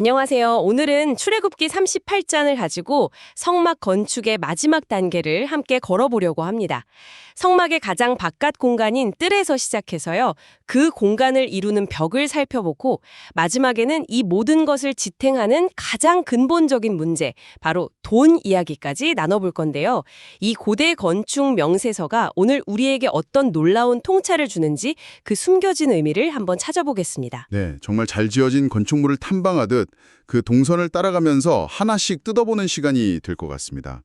안녕하세요. 오늘은 출애굽기 38장을 가지고 성막 건축의 마지막 단계를 함께 걸어보려고 합니다. 성막의 가장 바깥 공간인 뜰에서 시작해서요. 그 공간을 이루는 벽을 살펴보고 마지막에는 이 모든 것을 지탱하는 가장 근본적인 문제, 바로 돈 이야기까지 나눠볼 건데요. 이 고대 건축 명세서가 오늘 우리에게 어떤 놀라운 통찰을 주는지 그 숨겨진 의미를 한번 찾아보겠습니다. 네, 정말 잘 지어진 건축물을 탐방하듯 그 동선을 따라가면서 하나씩 뜯어보는 시간이 될 것 같습니다.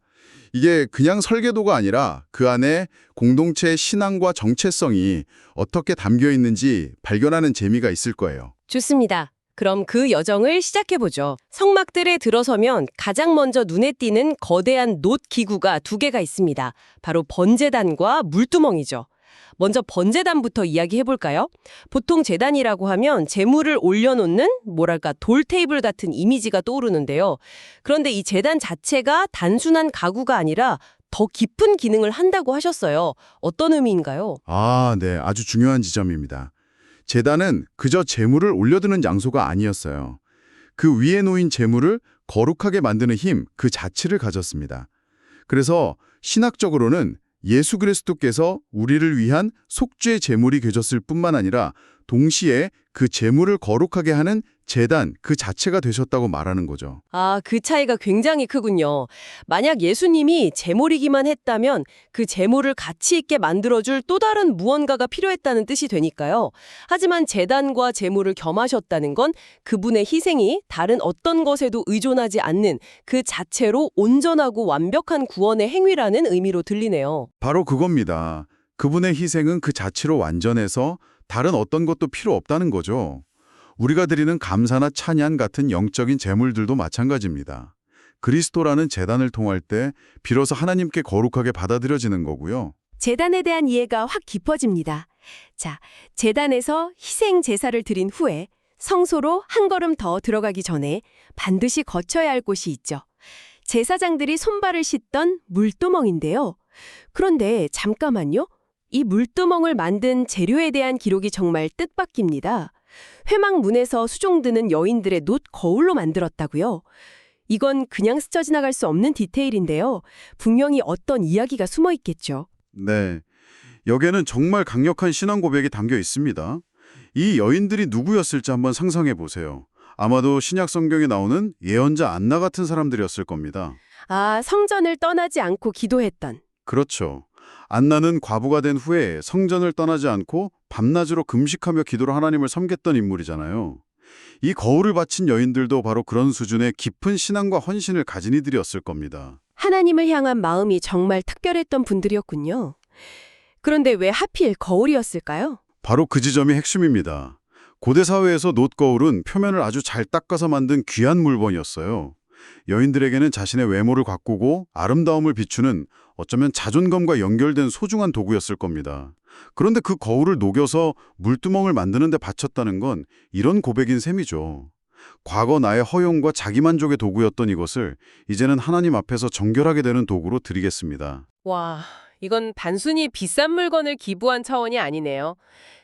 이게 그냥 설계도가 아니라 그 안에 공동체의 신앙과 정체성이 어떻게 담겨 있는지 발견하는 재미가 있을 거예요. 좋습니다. 그럼 그 여정을 시작해보죠. 성막들에 들어서면 가장 먼저 눈에 띄는 거대한 놋 기구가 두 개가 있습니다. 바로 번제단과 물두멍이죠. 먼저 번제단부터 이야기해볼까요? 보통 제단이라고 하면 제물을 올려놓는 돌 테이블 같은 이미지가 떠오르는데요. 그런데 이 제단 자체가 단순한 가구가 아니라 더 깊은 기능을 한다고 하셨어요. 어떤 의미인가요? 네, 아주 중요한 지점입니다. 제단은 그저 제물을 올려두는 장소가 아니었어요. 그 위에 놓인 제물을 거룩하게 만드는 힘 그 자체를 가졌습니다. 그래서 신학적으로는 예수 그리스도께서 우리를 위한 속죄 제물이 되셨을 뿐만 아니라 동시에 그 제물을 거룩하게 하는 제단 그 자체가 되셨다고 말하는 거죠. 그 차이가 굉장히 크군요. 만약 예수님이 제물이기만 했다면 그 제물을 가치 있게 만들어줄 또 다른 무언가가 필요했다는 뜻이 되니까요. 하지만 제단과 제물을 겸하셨다는 건 그분의 희생이 다른 어떤 것에도 의존하지 않는 그 자체로 온전하고 완벽한 구원의 행위라는 의미로 들리네요. 바로 그겁니다. 그분의 희생은 그 자체로 완전해서 다른 어떤 것도 필요 없다는 거죠. 우리가 드리는 감사나 찬양 같은 영적인 제물들도 마찬가지입니다. 그리스도라는 제단을 통할 때 비로소 하나님께 거룩하게 받아들여지는 거고요. 제단에 대한 이해가 확 깊어집니다. 자, 제단에서 희생 제사를 드린 후에 성소로 한 걸음 더 들어가기 전에 반드시 거쳐야 할 곳이 있죠. 제사장들이 손발을 씻던 물두멍인데요. 그런데 잠깐만요. 이 물두멍을 만든 재료에 대한 기록이 정말 뜻밖입니다. 회막문에서 수종드는 여인들의 놋 거울로 만들었다고요. 이건 그냥 스쳐 지나갈 수 없는 디테일인데요. 분명히 어떤 이야기가 숨어 있겠죠. 네, 여기에는 정말 강력한 신앙 고백이 담겨 있습니다. 이 여인들이 누구였을지 한번 상상해 보세요. 아마도 신약 성경에 나오는 예언자 안나 같은 사람들이었을 겁니다. 성전을 떠나지 않고 기도했던. 그렇죠. 안나는 과부가 된 후에 성전을 떠나지 않고 밤낮으로 금식하며 기도로 하나님을 섬겼던 인물이잖아요. 이 거울을 바친 여인들도 바로 그런 수준의 깊은 신앙과 헌신을 가진 이들이었을 겁니다. 하나님을 향한 마음이 정말 특별했던 분들이었군요. 그런데 왜 하필 거울이었을까요? 바로 그 지점이 핵심입니다. 고대 사회에서 놋거울은 표면을 아주 잘 닦아서 만든 귀한 물건이었어요. 여인들에게는 자신의 외모를 가꾸고 아름다움을 비추는 어쩌면 자존감과 연결된 소중한 도구였을 겁니다. 그런데 그 거울을 녹여서 물두멍을 만드는 데 바쳤다는 건 이런 고백인 셈이죠. 과거 나의 허용과 자기만족의 도구였던 이것을 이제는 하나님 앞에서 정결하게 되는 도구로 드리겠습니다. 와, 이건 단순히 비싼 물건을 기부한 차원이 아니네요.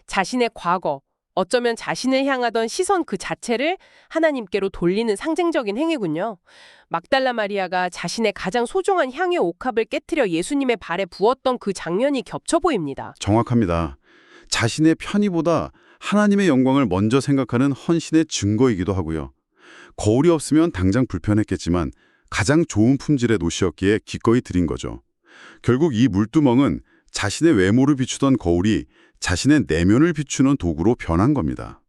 자신의 과거, 어쩌면 자신을 향하던 시선 그 자체를 하나님께로 돌리는 상징적인 행위군요. 막달라 마리아가 자신의 가장 소중한 향유 옥합을 깨트려 예수님의 발에 부었던 그 장면이 겹쳐 보입니다. 정확합니다. 자신의 편의보다 하나님의 영광을 먼저 생각하는 헌신의 증거이기도 하고요. 거울이 없으면 당장 불편했겠지만 가장 좋은 품질의 놋이었기에 기꺼이 드린 거죠. 결국 이 물두멍은 자신의 외모를 비추던 거울이 자신의 내면을 비추는 도구로 변한 겁니다.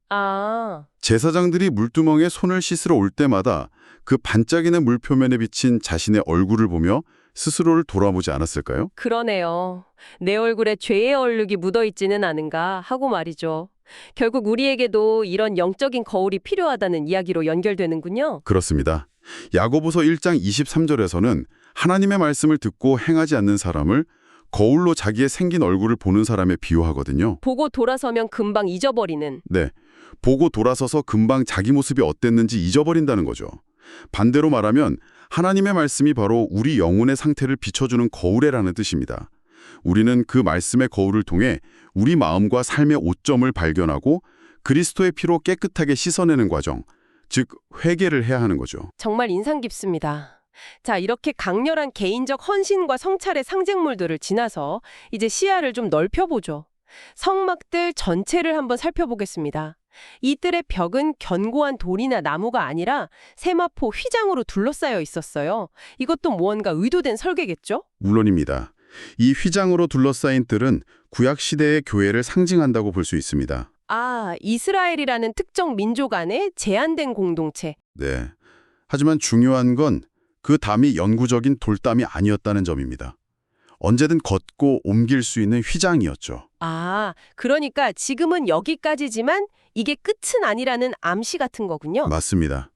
제사장들이 물두멍에 손을 씻으러 올 때마다 그 반짝이는 물 표면에 비친 자신의 얼굴을 보며 스스로를 돌아보지 않았을까요? 그러네요. 내 얼굴에 죄의 얼룩이 묻어있지는 않은가 하고 말이죠. 결국 우리에게도 이런 영적인 거울이 필요하다는 이야기로 연결되는군요. 그렇습니다. 야고보서 1장 23절에서는 하나님의 말씀을 듣고 행하지 않는 사람을 거울로 자기의 생긴 얼굴을 보는 사람에 비유하거든요. 보고 돌아서면 금방 잊어버리는. 네, 보고 돌아서서 금방 자기 모습이 어땠는지 잊어버린다는 거죠. 반대로 말하면 하나님의 말씀이 바로 우리 영혼의 상태를 비춰주는 거울이라는 뜻입니다. 우리는 그 말씀의 거울을 통해 우리 마음과 삶의 오점을 발견하고 그리스도의 피로 깨끗하게 씻어내는 과정, 즉 회개를 해야 하는 거죠. 정말 인상 깊습니다. 자, 이렇게 강렬한 개인적 헌신과 성찰의 상징물들을 지나서 이제 시야를 좀 넓혀보죠. 성막들 전체를 한번 살펴보겠습니다. 이 뜰의 벽은 견고한 돌이나 나무가 아니라 세마포 휘장으로 둘러싸여 있었어요. 이것도 무언가 의도된 설계겠죠? 물론입니다. 이 휘장으로 둘러싸인 뜰은 구약 시대의 교회를 상징한다고 볼 수 있습니다. 아, 이스라엘이라는 특정 민족 안에 제한된 공동체. 네. 하지만 중요한 건 그 담이 영구적인 돌담이 아니었다는 점입니다. 언제든 걷고 옮길 수 있는 휘장이었죠. 아, 그러니까 지금은 여기까지지만 이게 끝은 아니라는 암시 같은 거군요. 맞습니다.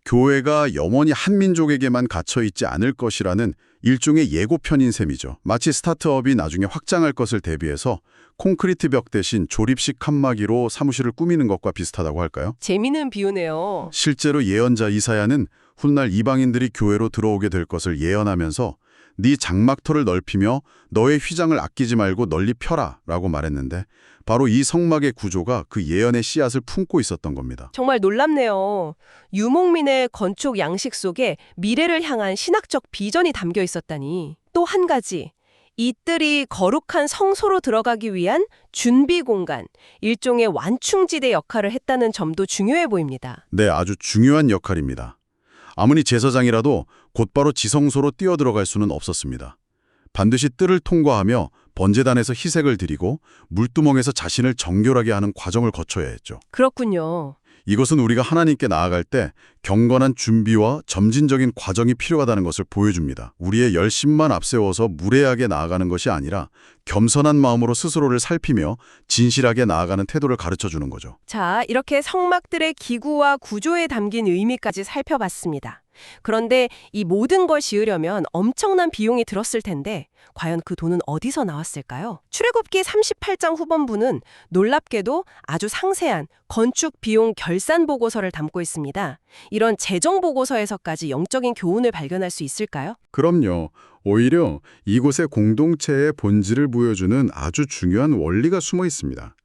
교회가 영원히 한 민족에게만 갇혀 있지 않을 것이라는 일종의 예고편인 셈이죠. 마치 스타트업이 나중에 확장할 것을 대비해서 콘크리트 벽 대신 조립식 칸막이로 사무실을 꾸미는 것과 비슷하다고 할까요? 재미는 비유네요. 실제로 예언자 이사야는 훗날 이방인들이 교회로 들어오게 될 것을 예언하면서 네 장막터를 넓히며 너의 휘장을 아끼지 말고 널리 펴라 라고 말했는데 바로 이 성막의 구조가 그 예언의 씨앗을 품고 있었던 겁니다. 정말 놀랍네요. 유목민의 건축 양식 속에 미래를 향한 신학적 비전이 담겨 있었다니. 또 한 가지, 이 뜰이 거룩한 성소로 들어가기 위한 준비 공간, 일종의 완충지대 역할을 했다는 점도 중요해 보입니다. 네, 아주 중요한 역할입니다. 아무리 제사장이라도 곧바로 지성소로 뛰어들어갈 수는 없었습니다. 반드시 뜰을 통과하며 번제단에서 희생을 드리고 물두멍에서 자신을 정결하게 하는 과정을 거쳐야 했죠. 그렇군요. 이것은 우리가 하나님께 나아갈 때 경건한 준비와 점진적인 과정이 필요하다는 것을 보여줍니다. 우리의 열심만 앞세워서 무례하게 나아가는 것이 아니라 겸손한 마음으로 스스로를 살피며 진실하게 나아가는 태도를 가르쳐주는 거죠. 자, 이렇게 성막들의 기구와 구조에 담긴 의미까지 살펴봤습니다. 그런데 이 모든 걸 지으려면 엄청난 비용이 들었을 텐데 과연 그 돈은 어디서 나왔을까요? 출애굽기 38장 후반부는 놀랍게도 아주 상세한 건축 비용 결산 보고서를 담고 있습니다. 이런 재정 보고서에서까지 영적인 교훈을 발견할 수 있을까요? 그럼요. 오히려 이곳의 공동체의 본질을 보여주는 아주 중요한 원리가 숨어 있습니다.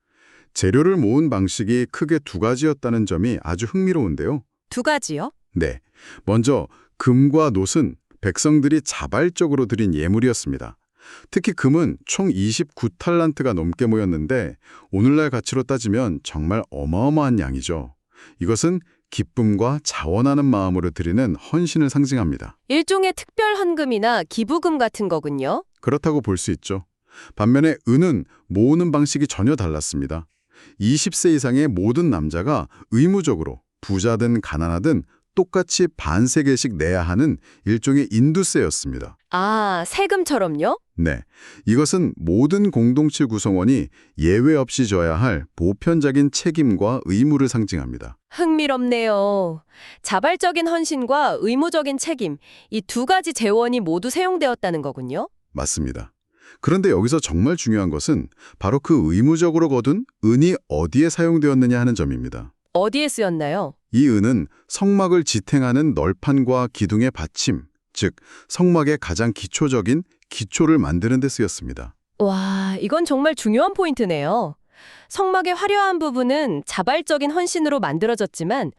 재료를 모은 방식이 크게 두 가지였다는 점이 아주 흥미로운데요. 두 가지요? 네. 먼저 금과 놋은 백성들이 자발적으로 드린 예물이었습니다. 특히 금은 총 29탈란트가 넘게 모였는데 오늘날 가치로 따지면 정말 어마어마한 양이죠. 이것은 기쁨과 자원하는 마음으로 드리는 헌신을 상징합니다. 일종의 특별 헌금이나 기부금 같은 거군요. 그렇다고 볼 수 있죠. 반면에 은은 모으는 방식이 전혀 달랐습니다. 20세 이상의 모든 남자가 의무적으로 부자든 가난하든 똑같이 반세 개씩 내야 하는 일종의 인두세였습니다. 아, 세금처럼요? 네, 이것은 모든 공동체 구성원이 예외 없이 져야 할 보편적인 책임과 의무를 상징합니다. 흥미롭네요. 자발적인 헌신과 의무적인 책임, 이 두 가지 재원이 모두 사용되었다는 거군요. 맞습니다. 그런데 여기서 정말 중요한 것은 바로 그 의무적으로 거둔 은이 어디에 사용되었느냐 하는 점입니다. 어디에 쓰였나요? 이 은은 성막을 지탱하는 널판과 기둥의 받침, 즉 성막의 가장 기초적인 기초를 만드는 데 쓰였습니다. 와, 이건 정말 중요한 포인트네요. 성막의 화려한 부분은 자발적인 헌신으로 만들어졌지만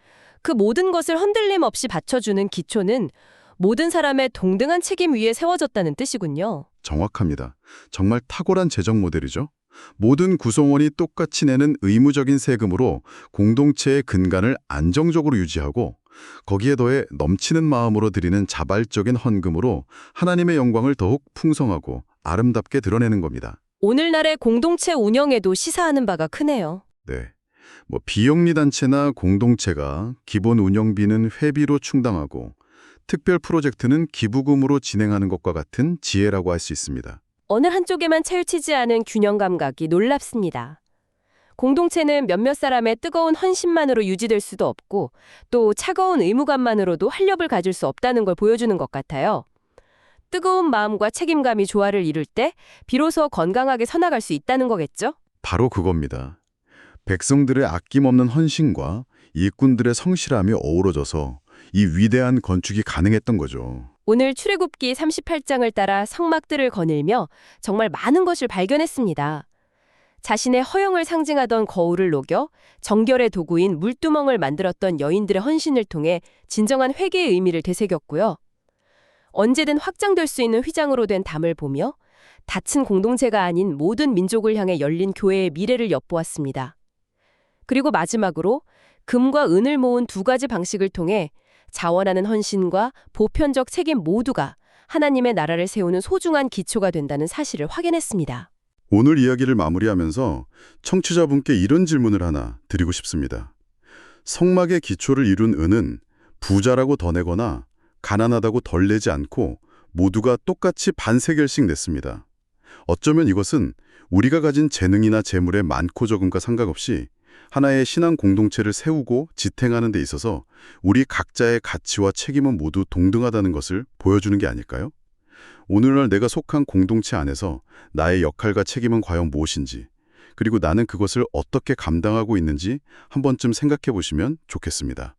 그 모든 것을 흔들림 없이 받쳐주는 기초는 모든 사람의 동등한 책임 위에 세워졌다는 뜻이군요. 정확합니다. 정말 탁월한 재정 모델이죠. 모든 구성원이 똑같이 내는 의무적인 세금으로 공동체의 근간을 안정적으로 유지하고 거기에 더해 넘치는 마음으로 드리는 자발적인 헌금으로 하나님의 영광을 더욱 풍성하고 아름답게 드러내는 겁니다. 오늘날의 공동체 운영에도 시사하는 바가 크네요. 네. 비영리 단체나 공동체가 기본 운영비는 회비로 충당하고 특별 프로젝트는 기부금으로 진행하는 것과 같은 지혜라고 할 수 있습니다. 어느 한쪽에만 치우치지 않은 균형 감각이 놀랍습니다. 공동체는 몇몇 사람의 뜨거운 헌신만으로 유지될 수도 없고 또 차가운 의무감만으로도 활력을 가질 수 없다는 걸 보여주는 것 같아요. 뜨거운 마음과 책임감이 조화를 이룰 때 비로소 건강하게 서나갈 수 있다는 거겠죠? 바로 그겁니다. 백성들의 아낌없는 헌신과 일꾼들의 성실함이 어우러져서 이 위대한 건축이 가능했던 거죠. 오늘 출애굽기 38장을 따라 성막들을 거닐며 정말 많은 것을 발견했습니다. 자신의 허영을 상징하던 거울을 녹여 정결의 도구인 물두멍을 만들었던 여인들의 헌신을 통해 진정한 회개의 의미를 되새겼고요. 언제든 확장될 수 있는 휘장으로 된 담을 보며 닫힌 공동체가 아닌 모든 민족을 향해 열린 교회의 미래를 엿보았습니다. 그리고 마지막으로 금과 은을 모은 두 가지 방식을 통해 자원하는 헌신과 보편적 책임 모두가 하나님의 나라를 세우는 소중한 기초가 된다는 사실을 확인했습니다. 오늘 이야기를 마무리하면서 청취자분께 이런 질문을 하나 드리고 싶습니다. 성막의 기초를 이룬 은은 부자라고 더 내거나 가난하다고 덜 내지 않고 모두가 똑같이 반세겔씩 냈습니다. 어쩌면 이것은 우리가 가진 재능이나 재물의 많고 적음과 상관없이 하나의 신앙 공동체를 세우고 지탱하는 데 있어서 우리 각자의 가치와 책임은 모두 동등하다는 것을 보여주는 게 아닐까요? 오늘날 내가 속한 공동체 안에서 나의 역할과 책임은 과연 무엇인지, 그리고 나는 그것을 어떻게 감당하고 있는지 한 번쯤 생각해 보시면 좋겠습니다.